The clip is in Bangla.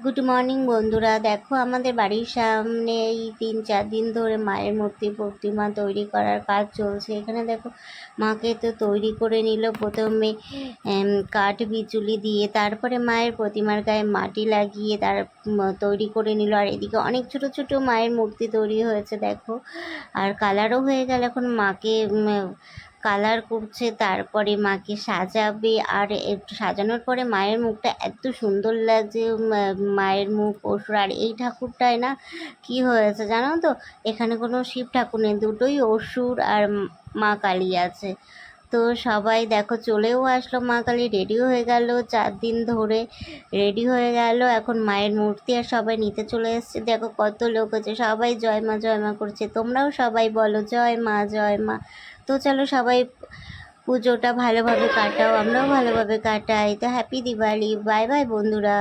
গুড মর্নিং বন্ধুরা, দেখো আমাদের বাড়ির সামনে এই 3-4 দিন ধরে মায়ের মূর্তি প্রতিমা তৈরি করার কাজ চলছে। এখানে দেখো মাকে তো তৈরি করে নিল প্রথমে কাঠ বিচুলি দিয়ে, তারপরে মায়ের প্রতিমার গায়ে মাটি লাগিয়ে তার তৈরি করে নিল। আর এদিকে অনেক ছোট ছোট মায়ের মূর্তি তৈরি হয়েছে দেখো, আর কালারও হয়ে গেল। এখন মাকে কালার করছে, তারপরে মাকে সাজাবে। আর একটু সাজানোর পরে মায়ের মুখটা এত সুন্দর লাগছে, মায়ের মুখ অসুর। আর এই ঠাকুরটায় না কি হয়েছে জানো তো, এখানে কোনো শিব ঠাকুর নেই, দুটোই অসুর আর মা কালী আছে। তো সবাই দেখো চলেও আসলো, মা কালী রেডি হয়ে গেল, 4 দিন ধরে রেডি হয়ে গেল। এখন মায়ের মূর্তি আর সবাই নিতে চলে এসছে। দেখো কত লোক আছে, সবাই জয় মা করছে। তোমরাও সবাই বলো জয় মা জয় মা। তো চলো সবাই পুজোটা ভালোভাবে কাটাও, আমরাও ভালোভাবে কাটাই। তো হ্যাপি দিওয়ালি, বাই বাই বন্ধুরা।